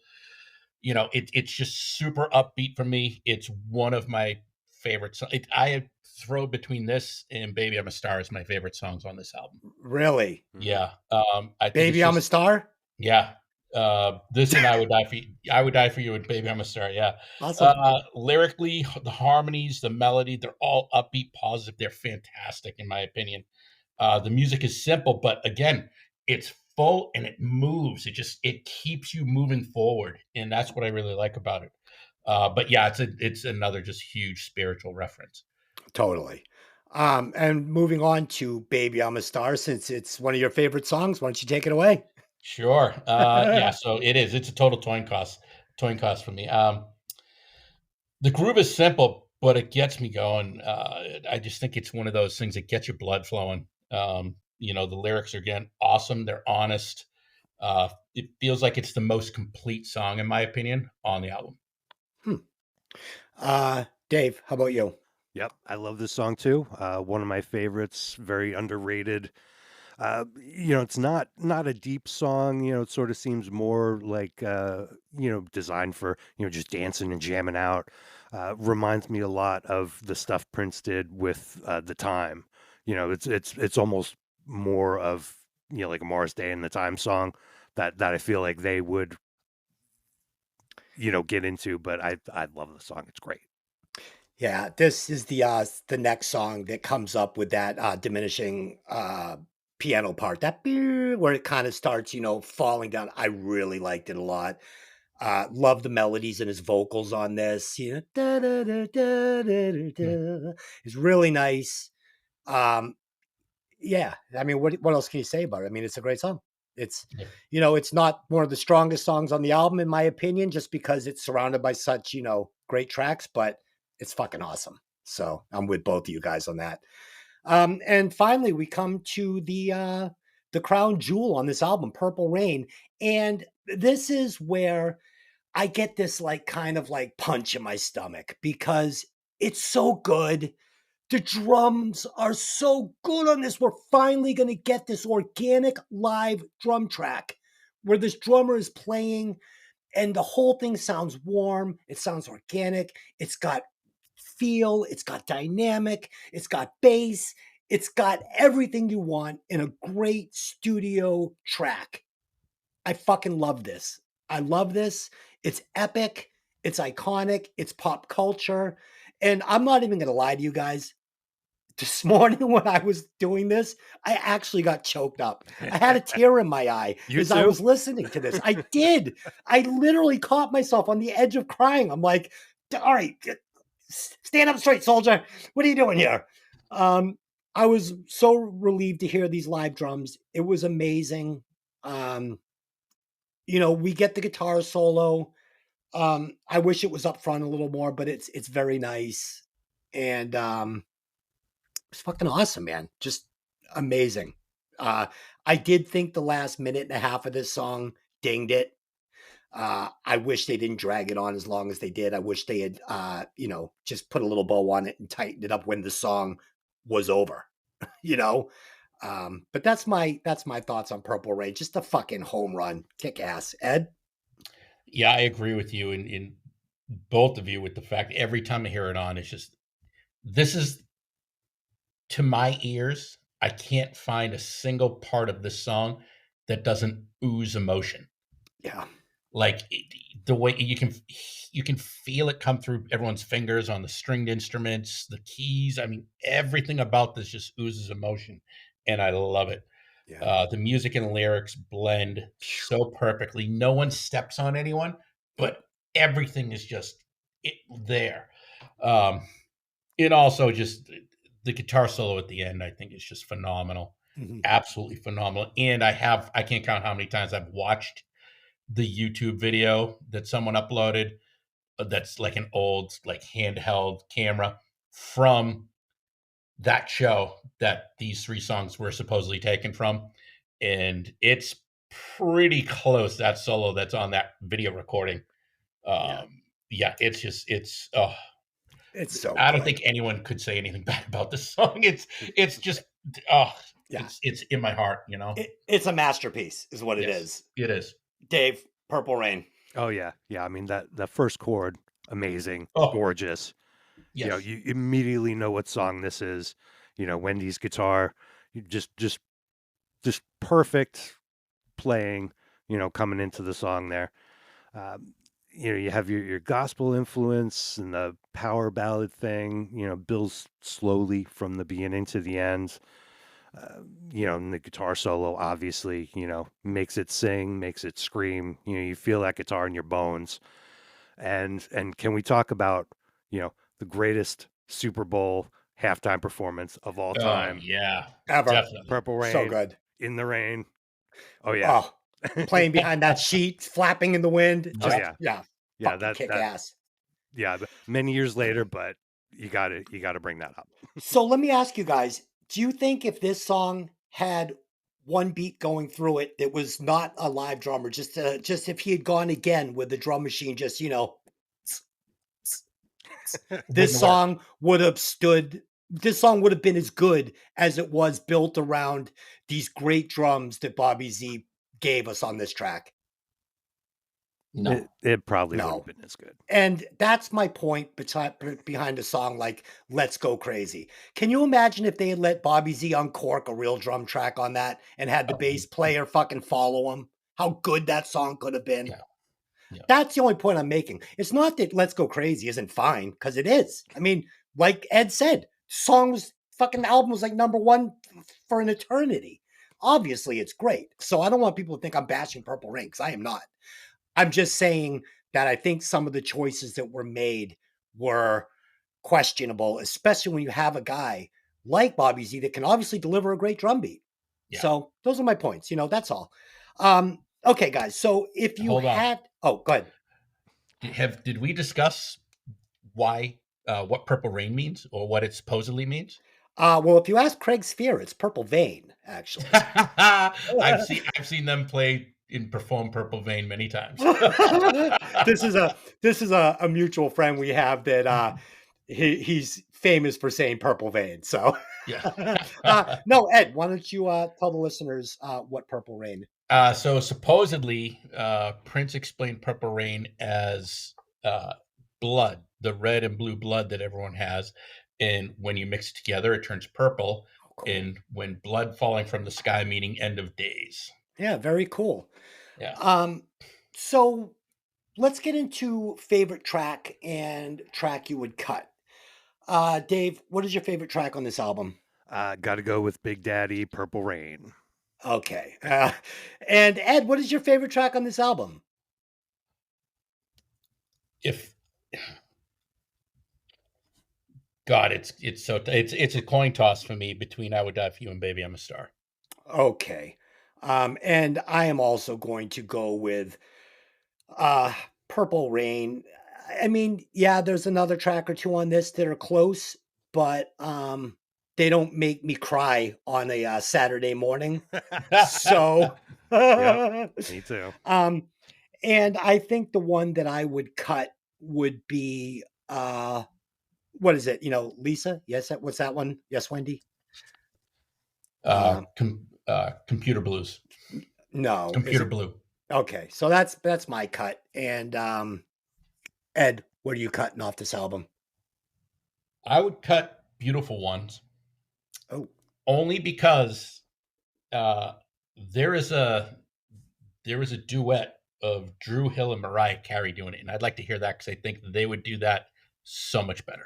It's just super upbeat for me. It's one of my favorite songs. I throw between this and Baby I'm a Star as my favorite songs on this album. Really? Yeah. I think Baby I'm a Star? Yeah. This and I would die for you. I would die for you and baby I'm a star. Yeah. Awesome. Lyrically, the harmonies, the melody, they're all upbeat, positive. They're fantastic in my opinion. The music is simple, but again, it's full and it moves. It keeps you moving forward, and that's what I really like about it. But yeah, it's another just huge spiritual reference. Totally. And moving on to Baby I'm a Star, since it's one of your favorite songs, why don't you take it away? Sure. Yeah. So it is. It's a total Coin cost for me. The groove is simple, but it gets me going. I just think it's one of those things that gets your blood flowing. The lyrics are again awesome. They're honest. It feels like it's the most complete song, in my opinion, on the album. Hmm. Dave, how about you? Yep, I love this song too. One of my favorites, very underrated. It's not a deep song. It sort of seems more like designed for just dancing and jamming out. Reminds me a lot of the stuff Prince did with the Time. It's almost more of like a Morris Day and the Time song that I feel like they would get into. But I love the song. It's great. Yeah, this is the next song that comes up with that diminishing piano part, that where it kind of starts, falling down. I really liked it a lot. Love the melodies and his vocals on this. Da, da, da, da, da, da, Hmm. da. It's really nice. Um, yeah, I mean, what else can you say about it? I mean, it's a great song. It's Yeah. it's not one of the strongest songs on the album, in my opinion, just because it's surrounded by such great tracks, but it's fucking awesome. So I'm with both of you guys on that. And finally, we come to the crown jewel on this album, Purple Rain, and this is where I get this like kind of like punch in my stomach because it's so good. The drums are so good on this. We're finally going to get this organic live drum track where this drummer is playing and the whole thing sounds warm. It sounds organic. It's got feel. It's got dynamic. It's got bass. It's got everything you want in a great studio track. I fucking love this. I love this. It's epic. It's iconic. It's pop culture. And I'm not even going to lie to you guys. This morning when I was doing this, I actually got choked up. I had a tear in my eye You as I too? was listening to this. I did. I literally caught myself on the edge of crying. I'm like, all right, stand up straight, soldier. What are you doing here? Um, I was so relieved to hear these live drums. It was amazing. Um, we get the guitar solo. I wish it was up front a little more, but it's very nice. And it's fucking awesome, man. Just amazing. Uh, I did think the last minute and a half of this song dinged it. I wish they didn't drag it on as long as they did. I wish they had, just put a little bow on it and tightened it up when the song was over. you know, but that's my thoughts on Purple Rain. Just a fucking home run, kick ass. Ed, Yeah, I agree with you in both of you with the fact every time I hear it on, it's just this is to my ears. I can't find a single part of this song that doesn't ooze emotion. yeah, Like the way you can feel it come through everyone's fingers on the stringed instruments, the keys. I mean, everything about this just oozes emotion, and I love it. yeah. The music and lyrics blend so perfectly. No one steps on anyone, Nope. but everything is just there. Um, and also just the guitar solo at the end, I think is just phenomenal, Mhm. absolutely phenomenal. And I can't count how many times I've watched the YouTube video that someone uploaded. That's like an old like handheld camera from that show that these three songs were supposedly taken from, and it's pretty close that solo that's on that video recording. Yeah, Yeah, it's it's so I don't good. think anyone could say anything bad about this song. It's just oh, Yeah, it's in my heart, you know. it's a masterpiece, is what it Yes, is. it is. Dave, Purple Rain. Oh yeah, yeah. I mean that first chord, amazing, Oh, gorgeous. yes. You immediately know what song this is. Wendy's guitar, you just perfect playing. coming into the song there. Um, you have your gospel influence and the power ballad thing, builds slowly from the beginning to the end. And the guitar solo obviously, makes it sing, makes it scream. You feel that guitar in your bones. And can we talk about, the greatest Super Bowl halftime performance of all Oh time? yeah, Ever. definitely. Purple So Rain, good. In the Rain. Oh yeah. Oh, playing behind that sheet, flapping in the wind. Oh Just, Yep. yeah. yeah, Yeah, fucking kick ass. but many years later, but you gotta bring that up. So let me ask you guys, do you think if this song had one beat going through it that was not a live drummer, just if he had gone again with the drum machine, just this Wouldn't have worked. song would have stood this song would have been as good as it was built around these great drums that Bobby Z gave us on this track. No. It probably wouldn't No. have been as good. And that's my point behind a song like Let's Go Crazy. Can you imagine if they had let Bobby Z uncork a real drum track on that and had the Oh, bass player fucking follow him? How good that song could have been. yeah. Yeah. That's the only point I'm making. It's not that Let's Go Crazy isn't fine, because it is. I mean, like Ed said, fucking album was like number one for an eternity. Obviously, it's great. So I don't want people to think I'm bashing Purple Rain, because I am not. I'm just saying that I think some of the choices that were made were questionable, especially when you have a guy like Bobby Z that can obviously deliver a great drum beat. Yeah. So those are my points. That's all. Okay, guys. So if you Hold on. had, oh, go ahead. Did we discuss why what Purple Rain means or what it supposedly means? Well, if you ask Craig Sphere, it's Purple Vein, actually. I've seen them perform Purple Vein many times. This is a mutual friend we have that he's famous for saying Purple Vein. So Yeah. no, Ed, why don't you tell the listeners what Purple Rain? So supposedly, Prince explained Purple Rain as blood, the red and blue blood that everyone has, and when you mix it together, it turns purple. Cool. And when blood falling from the sky, meaning end of days. Yeah, very cool. Yeah. So let's get into favorite track and track you would cut. Dave, what is your favorite track on this album? Gotta go with Big Daddy, Purple Rain. Okay. And Ed, what is your favorite track on this album? If God, it's a coin toss for me between I Would Die for You and Baby I'm a Star. Okay. And I am also going to go with uh Purple Rain. I mean, yeah, there's another track or two on this that are close, but they don't make me cry on a Saturday morning. So Yep, me too. And I think the one that I would cut would be what is it? Lisa? Yes, what's that one? Yes, Wendy? Computer Blues. No. Computer Blue. Okay, so that's my cut. And Ed, what are you cutting off this album? I would cut Beautiful Ones. Oh. Only because there is a duet of Drew Hill and Mariah Carey doing it, and I'd like to hear that because I think they would do that so much better.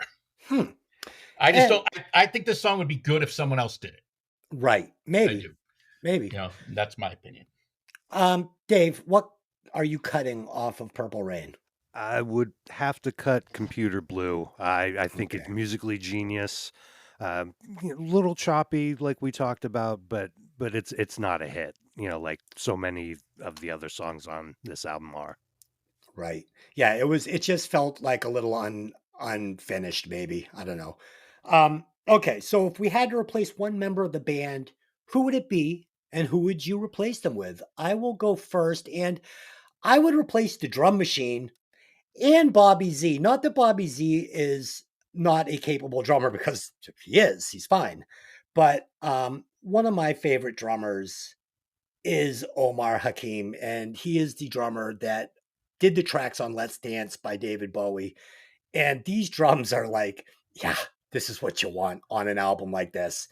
I just don't. I think this song would be good if someone else did it. Right? Maybe. That's my opinion. Dave, what are you cutting off of Purple Rain? I would have to cut Computer Blue. I think it's Okay. musically genius. A little choppy, like we talked about, but it's not a hit. Like so many of the other songs on this album are. Right. Yeah, it just felt like a little unfinished, maybe. I don't know. Okay, so if we had to replace one member of the band, who would it be and who would you replace them with? I will go first, and I would replace the drum machine and Bobby Z. Not that Bobby Z is not a capable drummer, because if he is, he's fine. But one of my favorite drummers is Omar Hakim, and he is the drummer that did the tracks on Let's Dance by David Bowie. And these drums are like, yeah, this is what you want on an album like this.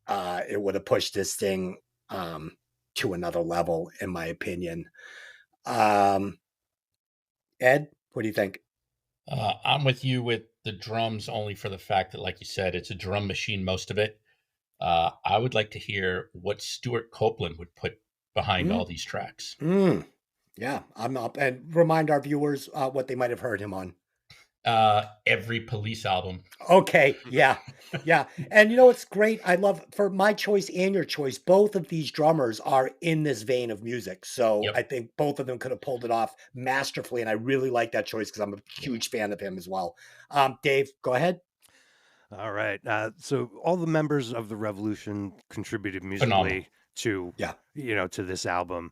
It would have pushed this thing to another level, in my opinion. Um, Ed, what do you think? I'm with you with the drums only for the fact that, like you said, it's a drum machine, most of it. I would like to hear what Stuart Copeland would put behind all Mm, these tracks. yeah, I'm up. And remind our viewers what they might have heard him on. Every Police album. Okay, yeah, yeah. And you know what's great? I love for my choice and your choice, both of these drummers are in this vein of music. So Yep. I think both of them could have pulled it off masterfully. And I really like that choice because I'm a Yeah. huge fan of him as well. Dave, go ahead. All right. So all the members of the Revolution contributed Phenomenal. musically to, Yeah. to this album.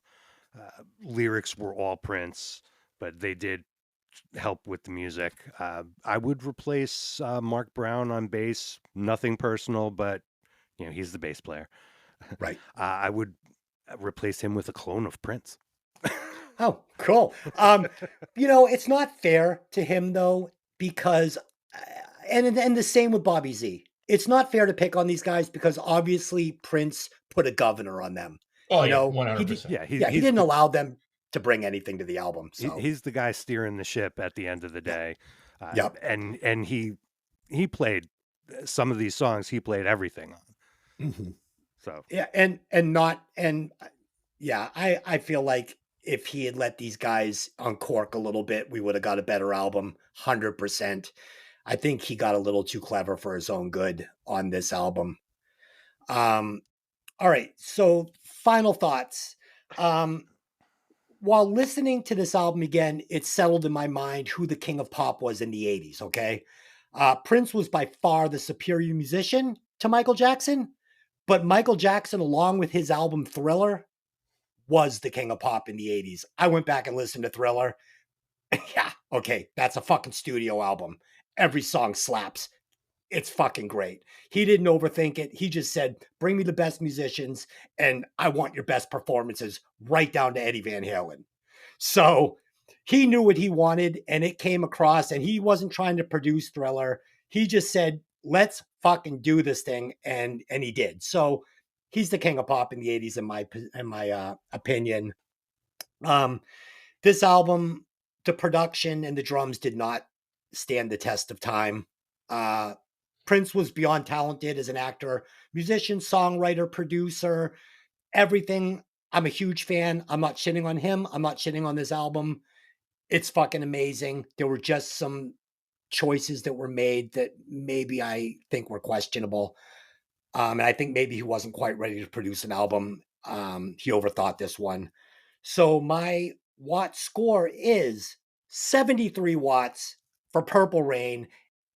Lyrics were all Prince, but they did help with the music. I would replace Mark Brown on bass. Nothing personal, but he's the bass player. Right. I would replace him with a clone of Prince. Oh, cool. It's not fair to him though, because and the same with Bobby Z. It's not fair to pick on these guys because obviously Prince put a governor on them. Oh You yeah, know, one he hundred did, percent. Yeah, yeah, he didn't allow them to bring anything to the album. So, he's the guy steering the ship at the end of the yep, day, yep. and he played some of these songs. He played everything on. Mhm. So Yeah, and not and yeah, I feel like if he had let these guys uncork a little bit, we would have got a better album, 100%. I think he got a little too clever for his own good on this album. Um, all right, so final thoughts. Um, while listening to this album again, it settled in my mind who the king of pop was in the 80s, okay? Prince was by far the superior musician to Michael Jackson, but Michael Jackson, along with his album Thriller, was the king of pop in the 80s. I went back and listened to Thriller. Yeah, okay, that's a fucking studio album. Every song slaps. It's fucking great. He didn't overthink it. He just said, bring me the best musicians and I want your best performances, right down to Eddie Van Halen. So he knew what he wanted and it came across, and he wasn't trying to produce Thriller. He just said, let's fucking do this thing. And he did. So he's the king of pop in the 80s in my opinion. Um, this album, the production and the drums did not stand the test of time. Uh, Prince was beyond talented as an actor, musician, songwriter, producer, everything. I'm a huge fan. I'm not shitting on him. I'm not shitting on this album. It's fucking amazing. There were just some choices that were made that maybe I think were questionable. And I think maybe he wasn't quite ready to produce an album. He overthought this one. So my watt score is 73 watts for Purple Rain.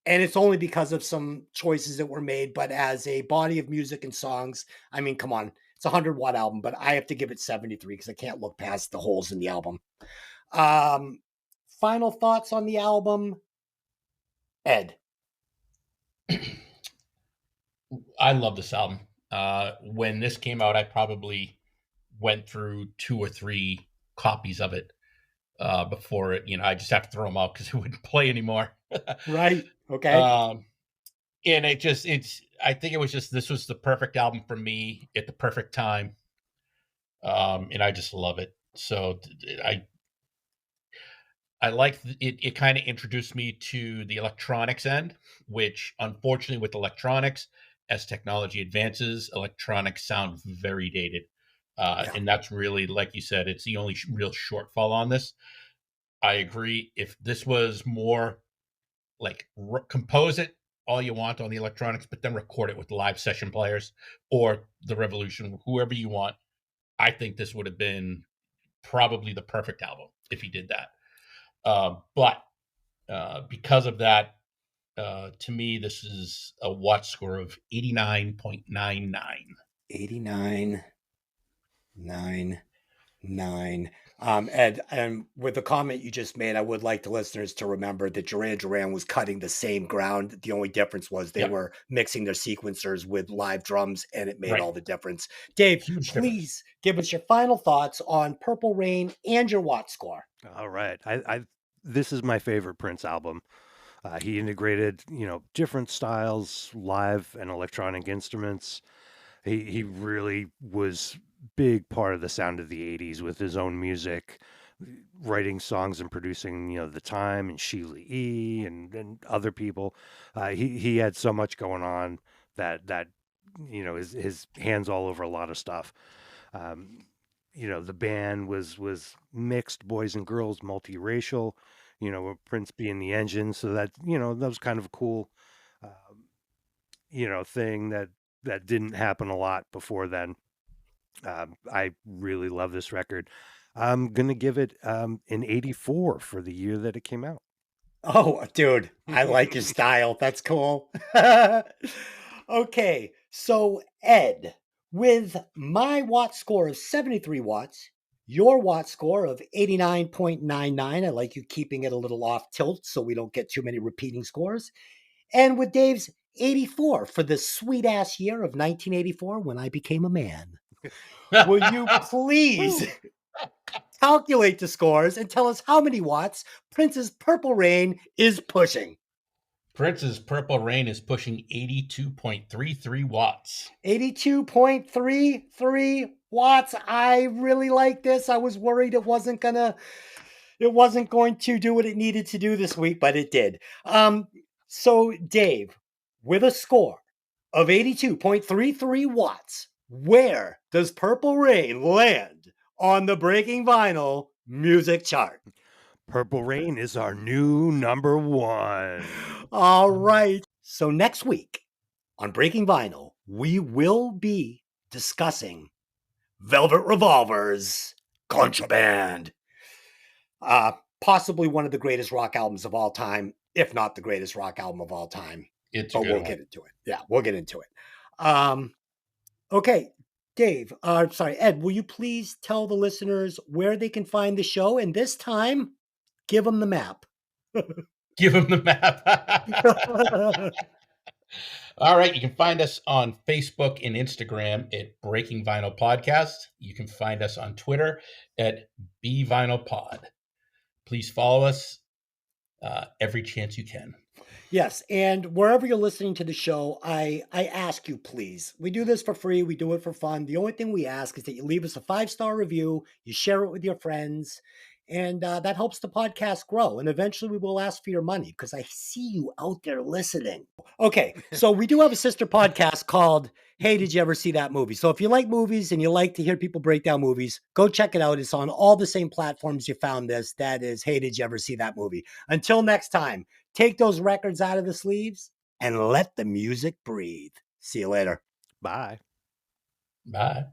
And it's only because of some choices that were made. But as a body of music and songs, I mean, come on, it's a 100-watt album, but I have to give it 73 because I can't look past the holes in the album. Um, Final thoughts on the album, Ed. I love this album. When this came out, I probably went through 2 or 3 copies of it before it. I just have to throw them out because it wouldn't play anymore. Right? Okay. um, and I think it was just this was the perfect album for me at the perfect time, and I just love it. So I like it. It kind of introduced me to the electronics end, which unfortunately with electronics, as technology advances, electronics sound very dated. Yeah. And that's really, like you said, it's the only real shortfall on this. I agree. If this was more like compose it all you want on the electronics, but then record it with live session players or the Revolution, whoever you want, I think this would have been probably the perfect album if he did that. But because of that, to me, this is a watch score of 89.99. 89.99. Ed, and with the comment you just made, I would like the listeners to remember that Duran Duran was cutting the same ground. The only difference was they Yep. were mixing their sequencers with live drums, and it made Right. all the difference. Dave, Huge difference. please give us your final thoughts on Purple Rain and your watt score. all right, this is my favorite Prince album. He integrated different styles, live and electronic instruments. He really was big part of the sound of the 80s with his own music, writing songs and producing, The Time and Sheila E. and other people. He had so much going on that his hands all over a lot of stuff. Um, the band was mixed, boys and girls, multiracial. With Prince being the engine, so that was kind of a cool, um, thing that didn't happen a lot before then. I really love this record. I'm gonna give it an 84 for the year that it came out. Oh, dude, I like your style. That's cool. Okay, so Ed, with my watt score of 73 watts, your watt score of 89.99, I like you keeping it a little off tilt so we don't get too many repeating scores. And with Dave's 84 for the sweet ass year of 1984 when I became a man. Will you please calculate the scores and tell us how many watts Prince's Purple Rain is pushing? Prince's Purple Rain is pushing 82.33 watts. 82.33 watts. I really like this. I was worried it wasn't going to do what it needed to do this week, but it did. So Dave, with a score of 82.33 watts, where does Purple Rain land on the Breaking Vinyl music chart? Purple Rain is our new number one. All right. So next week on Breaking Vinyl, we will be discussing Velvet Revolver's Contraband. Possibly one of the greatest rock albums of all time, if not the greatest rock album of all time. It's But we'll get into it. Yeah, we'll get into it. Okay, Dave, sorry, Ed, will you please tell the listeners where they can find the show? And this time, give them the map. Give them the map. All right. You can find us on Facebook and Instagram at Breaking Vinyl Podcast. You can find us on Twitter at BVinylPod. Please follow us every chance you can. Yes, and wherever you're listening to the show, I ask you, please. We do this for free. We do it for fun. The only thing we ask is that you leave us a 5-star review, you share it with your friends, and that helps the podcast grow. And eventually we will ask for your money because I see you out there listening. Okay, so we do have a sister podcast called Hey, Did You Ever See That Movie? So if you like movies and you like to hear people break down movies, go check it out. It's on all the same platforms you found this. That is Hey, Did You Ever See That Movie? Until next time, take those records out of the sleeves and let the music breathe. See you later. Bye. Bye.